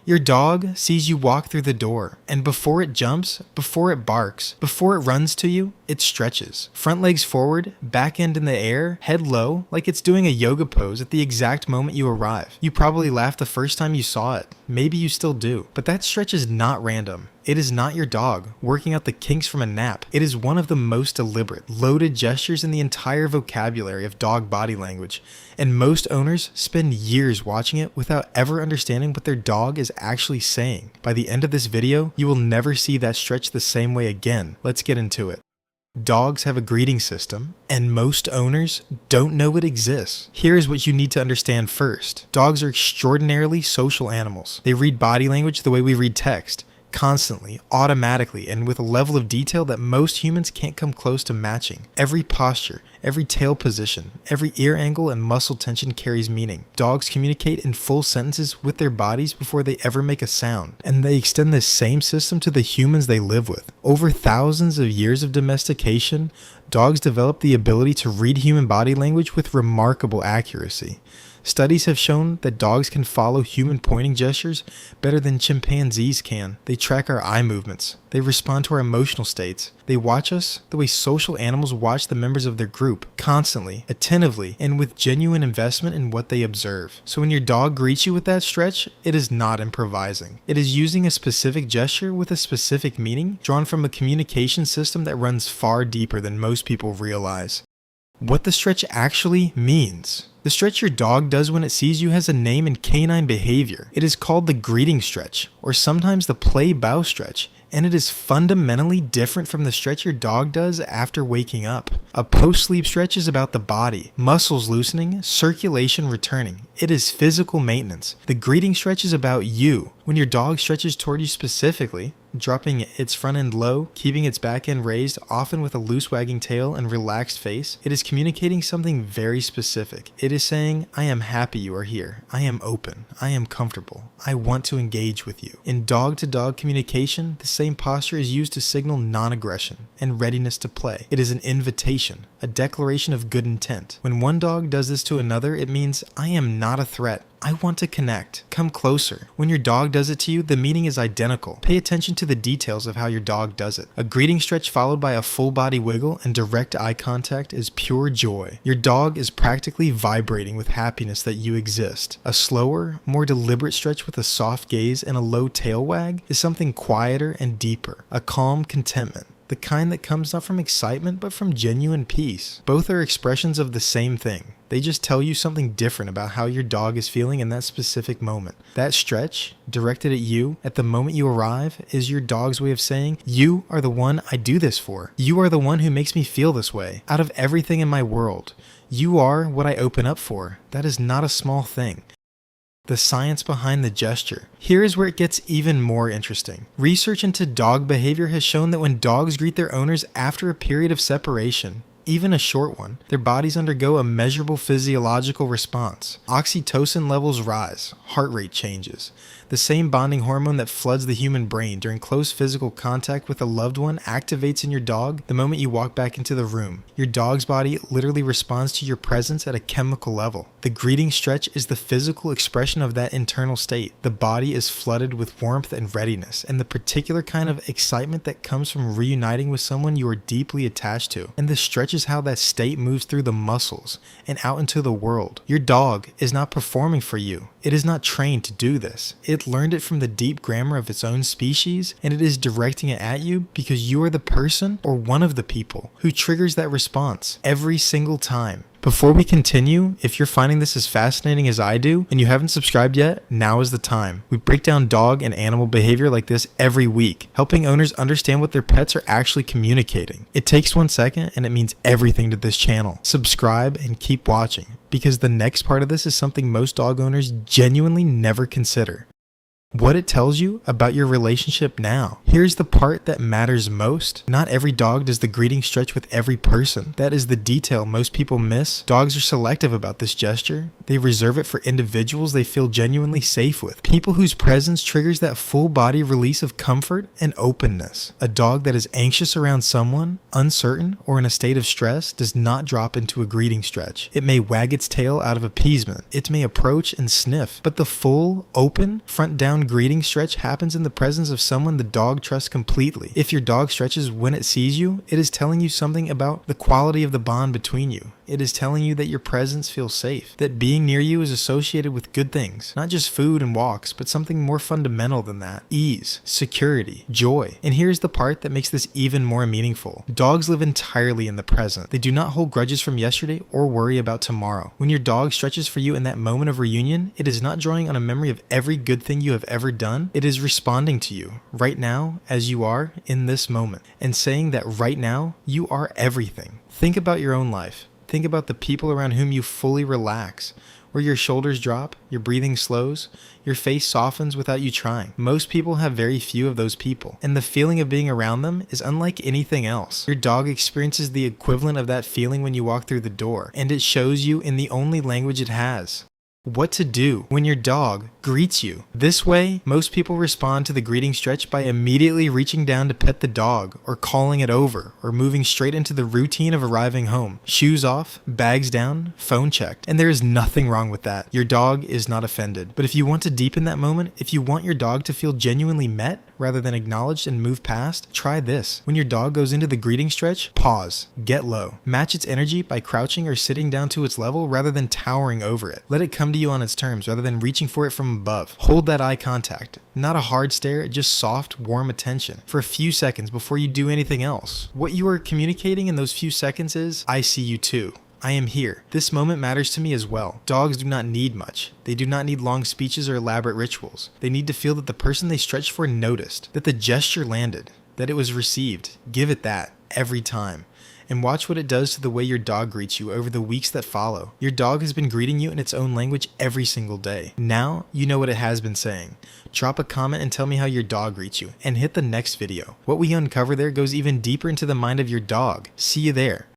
Your dog sees you walk through the door, and before it jumps, before it barks, before it runs to you, it stretches. Front legs forward, back end in the air, head low, like it's doing a yoga pose at the exact moment you arrive. You probably laughed the first time you saw it. Maybe you still do. But that stretch is not random. It is not your dog working out the kinks from a nap. It is one of the most deliberate, loaded gestures in the entire vocabulary of dog body language, and most owners spend years watching it without ever understanding what their dog is actually saying. By the end of this video, you will never see that stretch the same way again. Let's get into it. Dogs have a greeting system, and most owners don't know it exists. Here is what you need to understand first. Dogs are extraordinarily social animals. They read body language the way we read text. Constantly, automatically, and with a level of detail that most humans can't come close to matching. Every posture, every tail position, every ear angle and muscle tension carries meaning. Dogs communicate in full sentences with their bodies before they ever make a sound, and they extend this same system to the humans they live with. Over thousands of years of domestication, dogs developed the ability to read human body language with remarkable accuracy. Studies have shown that dogs can follow human pointing gestures better than chimpanzees can. They track our eye movements. They respond to our emotional states. They watch us the way social animals watch the members of their group, constantly, attentively, and with genuine investment in what they observe. So when your dog greets you with that stretch, it is not improvising. It is using a specific gesture with a specific meaning, drawn from a communication system that runs far deeper than most people realize. What the stretch actually means. The stretch your dog does when it sees you has a name in canine behavior. It is called the greeting stretch, or sometimes the play bow stretch, and it is fundamentally different from the stretch your dog does after waking up. A post-sleep stretch is about the body, muscles loosening, circulation returning. It is physical maintenance. The greeting stretch is about you. When your dog stretches toward you specifically, dropping its front end low, keeping its back end raised, often with a loose wagging tail and relaxed face, it is communicating something very specific. It is saying, I am happy you are here. I am open. I am comfortable. I want to engage with you. In dog-to-dog communication, the same posture is used to signal non-aggression and readiness to play. It is an invitation, a declaration of good intent. When one dog does this to another, it means, I am not a threat. I want to connect. Come closer. When your dog does it to you, the meaning is identical. Pay attention to the details of how your dog does it. A greeting stretch followed by a full body wiggle and direct eye contact is pure joy. Your dog is practically vibrating with happiness that you exist. A slower, more deliberate stretch with a soft gaze and a low tail wag is something quieter and deeper. A calm contentment. The kind that comes not from excitement, but from genuine peace. Both are expressions of the same thing. They just tell you something different about how your dog is feeling in that specific moment. That stretch, directed at you, at the moment you arrive, is your dog's way of saying, you are the one I do this for. You are the one who makes me feel this way. Out of everything in my world, you are what I open up for. That is not a small thing. The science behind the gesture. Here is where it gets even more interesting. Research into dog behavior has shown that when dogs greet their owners after a period of separation, even a short one, their bodies undergo a measurable physiological response. Oxytocin levels rise, heart rate changes. The same bonding hormone that floods the human brain during close physical contact with a loved one activates in your dog the moment you walk back into the room. Your dog's body literally responds to your presence at a chemical level. The greeting stretch is the physical expression of that internal state. The body is flooded with warmth and readiness, and the particular kind of excitement that comes from reuniting with someone you are deeply attached to. And the stretch is how that state moves through the muscles and out into the world. Your dog is not performing for you. It is not trained to do this. It learned it from the deep grammar of its own species, and it is directing it at you because you are the person or one of the people who triggers that response every single time. Before we continue, if you're finding this as fascinating as I do and you haven't subscribed yet, now is the time. We break down dog and animal behavior like this every week, helping owners understand what their pets are actually communicating. It takes 1 second and it means everything to this channel. Subscribe and keep watching, because the next part of this is something most dog owners genuinely never consider. What it tells you about your relationship now. Here's the part that matters most. Not every dog does the greeting stretch with every person. That is the detail most people miss. Dogs are selective about this gesture. They reserve it for individuals they feel genuinely safe with. People whose presence triggers that full body release of comfort and openness. A dog that is anxious around someone, uncertain, or in a state of stress does not drop into a greeting stretch. It may wag its tail out of appeasement. It may approach and sniff, but the full, open, front down profound greeting stretch happens in the presence of someone the dog trusts completely. If your dog stretches when it sees you, it is telling you something about the quality of the bond between you. It is telling you that your presence feels safe, that being near you is associated with good things, not just food and walks, but something more fundamental than that: ease, security, joy. And here's the part that makes this even more meaningful. Dogs live entirely in the present. They do not hold grudges from yesterday or worry about tomorrow. When your dog stretches for you in that moment of reunion, it is not drawing on a memory of every good thing you have ever done. It is responding to you right now as you are in this moment and saying that right now you are everything. Think about your own life. Think about the people around whom you fully relax, where your shoulders drop, your breathing slows, your face softens without you trying. Most people have very few of those people, and the feeling of being around them is unlike anything else. Your dog experiences the equivalent of that feeling when you walk through the door, and it shows you in the only language it has: what to do when your dog greets you. This way, most people respond to the greeting stretch by immediately reaching down to pet the dog, or calling it over, or moving straight into the routine of arriving home. Shoes off, bags down, phone checked. And there is nothing wrong with that. Your dog is not offended. But if you want to deepen that moment, if you want your dog to feel genuinely met rather than acknowledged and move past, try this. When your dog goes into the greeting stretch, pause, get low. Match its energy by crouching or sitting down to its level rather than towering over it. Let it come to you on its terms rather than reaching for it from above. Hold that eye contact. Not a hard stare, just soft, warm attention for a few seconds before you do anything else. What you are communicating in those few seconds is, I see you too. I am here. This moment matters to me as well. Dogs do not need much. They do not need long speeches or elaborate rituals. They need to feel that the person they stretched for noticed, that the gesture landed, that it was received. Give it that every time. And watch what it does to the way your dog greets you over the weeks that follow. Your dog has been greeting you in its own language every single day. Now you know what it has been saying. Drop a comment and tell me how your dog greets you, and hit the next video. What we uncover there goes even deeper into the mind of your dog. See you there.